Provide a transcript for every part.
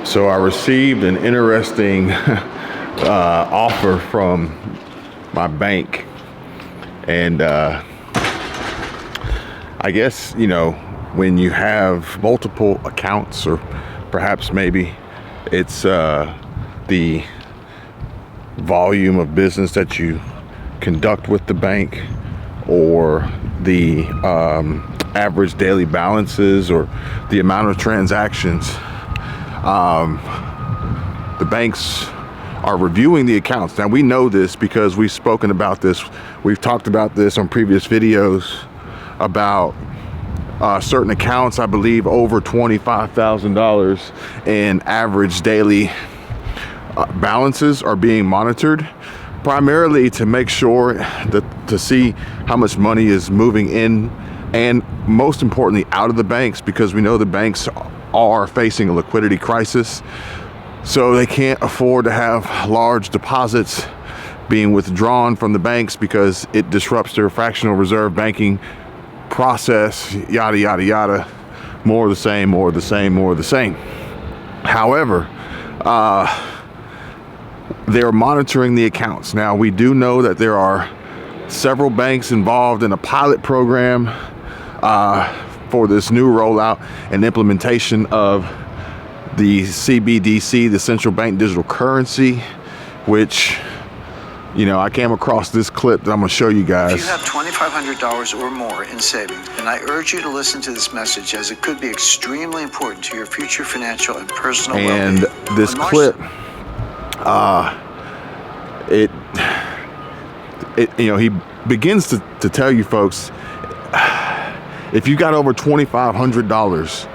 So I received an interesting offer from my bank, and I guess, you know, when you have multiple accounts, or perhaps maybe it's the volume of business that you conduct with the bank, or the average daily balances, or the amount of transactions, the banks are reviewing the accounts. Now, we know this because we've spoken about this. We've talked about this on previous videos about certain accounts, I believe over $25,000 in average daily balances are being monitored, primarily to make sure that to see how much money is moving in, and most importantly out of the banks, because we know the banks are facing a liquidity crisis, so they can't afford to have large deposits being withdrawn from the banks because it disrupts their fractional reserve banking process, yada yada yada. More of the same, more of the same, more of the same. However, they're monitoring the accounts. Now, we do know that there are several banks involved in a pilot program for this new rollout and implementation of the CBDC, the central bank digital currency, which, you know, I came across this clip that I'm going to show you guys. If you have $2,500 or more in savings, then I urge you to listen to this message, as it could be extremely important to your future financial and personal well-being. And this clip, you know, he begins to tell you folks, if you got over $2,500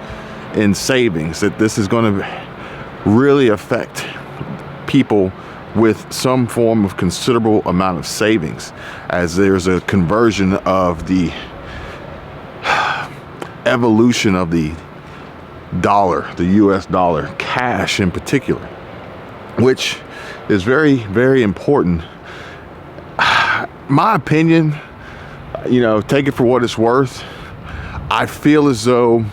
in savings, that this is going to really affect people with some form of considerable amount of savings, as there's a conversion of the evolution of the dollar, the US dollar, cash in particular, which is very, very important. My opinion, you know, take it for what it's worth. I feel as though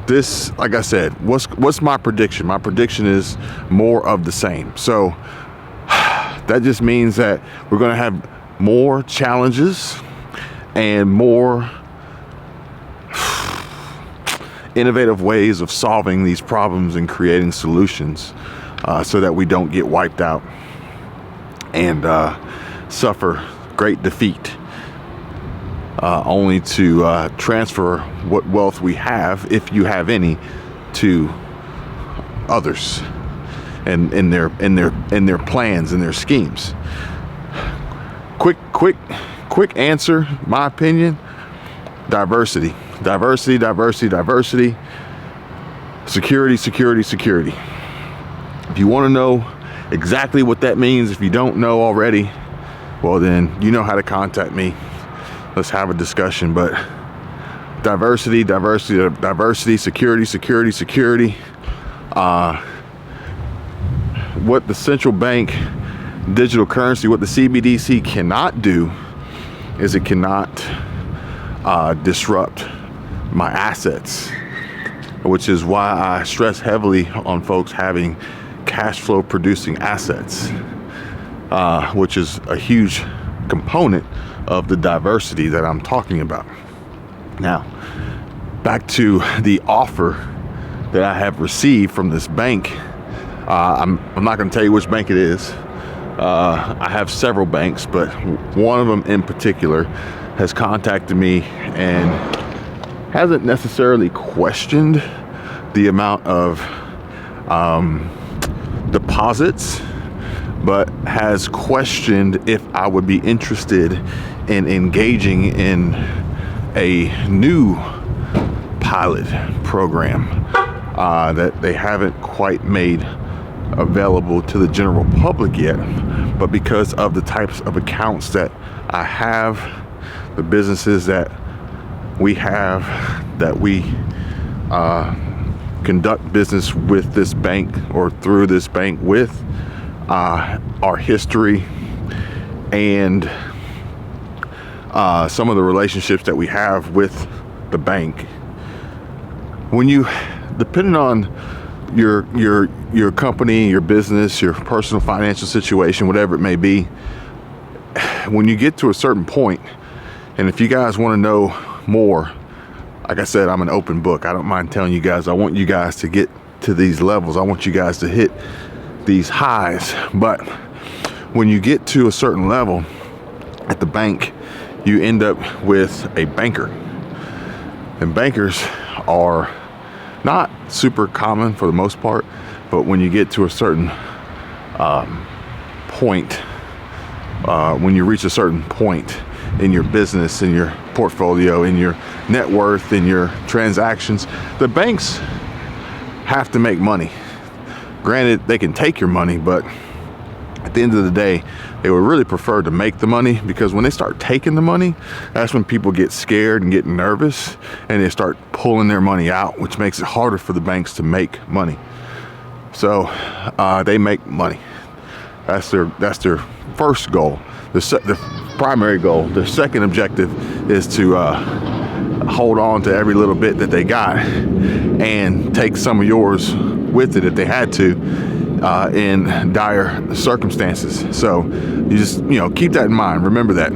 this, like I said, what's my prediction? My prediction is more of the same. So that just means that we're going to have more challenges and more innovative ways of solving these problems and creating solutions, so that we don't get wiped out and suffer great defeat, only to transfer what wealth we have, if you have any, to others and in their plans and their schemes. Quick answer, my opinion: diversity. Security. If you want to know exactly what that means, if you don't know already, well, then you know how to contact me. Let's have a discussion. But diversity, security. What the central bank digital currency, what the CBDC cannot do, is it cannot disrupt my assets, which is why I stress heavily on folks having cash flow producing assets, which is a huge component of the diversity that I'm talking about. Now, back to the offer that I have received from this bank. I'm not going to tell you which bank it is. I have several banks, but one of them in particular has contacted me and hasn't necessarily questioned the amount of deposits, but has questioned if I would be interested in engaging in a new pilot program that they haven't quite made available to the general public yet. But because of the types of accounts that I have, the businesses that we have, that we conduct business with this bank or through this bank with, our history, and some of the relationships that we have with the bank, when you, depending on your company, your business, your personal financial situation, whatever it may be, when you get to a certain point, and if you guys want to know more, like I said, I'm an open book. I don't mind telling you guys. I want you guys to get to these levels. I want you guys to hit these highs. But when you get to a certain level at the bank, you end up with a banker. And bankers are not super common for the most part, but when you get to a certain point, when you reach a certain point in your business, in your portfolio, in your net worth, in your transactions, the banks have to make money. Granted, they can take your money, but at the end of the day, they would really prefer to make the money, because when they start taking the money, that's when people get scared and get nervous, and they start pulling their money out, which makes it harder for the banks to make money. So they make money. That's their first goal. The primary goal. Their second objective is to hold on to every little bit that they got and take some of yours with it if they had to in dire circumstances. So you just keep that in mind. Remember that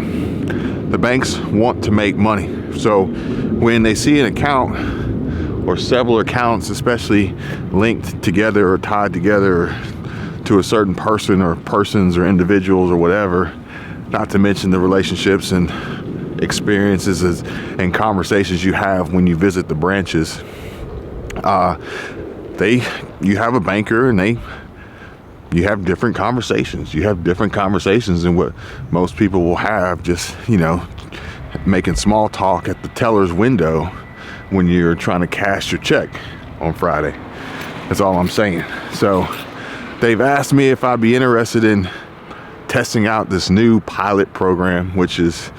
the banks want to make money. So when they see an account or several accounts, especially linked together or tied together to a certain person or persons or individuals or whatever, not to mention the relationships and experiences and conversations you have when you visit the branches, you have a banker, and you have different conversations. You have different conversations than what most people will have, just making small talk at the teller's window when you're trying to cash your check on Friday. That's all I'm saying. So they've asked me if I'd be interested in testing out this new pilot program, which is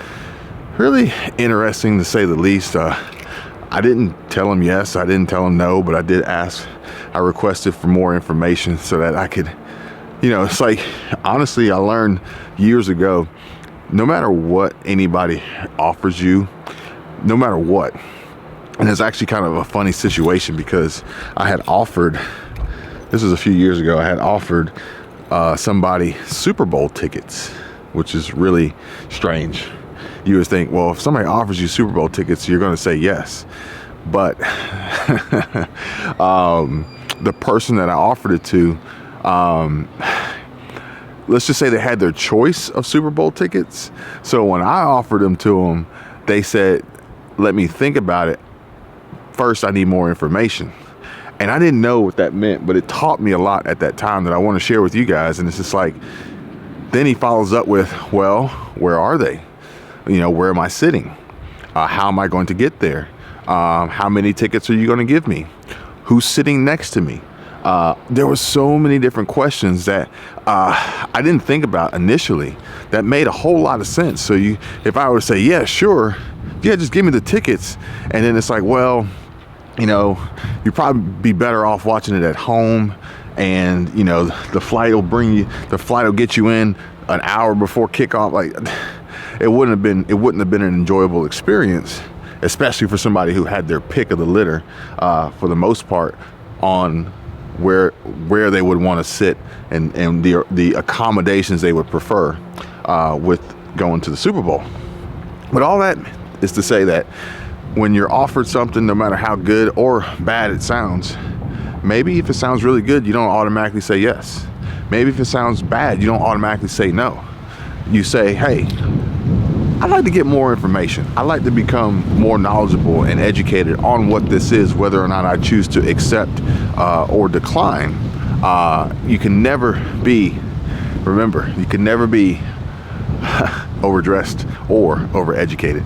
really interesting to say the least. I didn't tell them yes, I didn't tell them no, but I did ask. I requested for more information so that I could, it's like, honestly, I learned years ago, no matter what anybody offers you, no matter what, and it's actually kind of a funny situation, because I had offered, this was a few years ago, I had offered somebody Super Bowl tickets, which is really strange. You would think, well, if somebody offers you Super Bowl tickets, you're going to say yes. But the person that I offered it to, let's just say they had their choice of Super Bowl tickets. So when I offered them to them, they said, let me think about it. First, I need more information. And I didn't know what that meant, but it taught me a lot at that time that I want to share with you guys. And it's just like, then he follows up with, well, where are they? Where am I sitting? How am I going to get there? How many tickets are you going to give me? Who's sitting next to me? There were so many different questions that I didn't think about initially that made a whole lot of sense. So if I were to say, yeah, sure, yeah, just give me the tickets. And then it's like, well, you'd probably be better off watching it at home. And, the flight will get you in an hour before kickoff. Like, it wouldn't have been an enjoyable experience, especially for somebody who had their pick of the litter, for the most part, on where they would want to sit and the accommodations they would prefer with going to the Super Bowl. But all that is to say that when you're offered something, no matter how good or bad it sounds, maybe if it sounds really good, you don't automatically say yes. Maybe if it sounds bad, you don't automatically say no. You say, hey, I'd like to get more information. I'd like to become more knowledgeable and educated on what this is, whether or not I choose to accept or decline. You can never be overdressed or overeducated.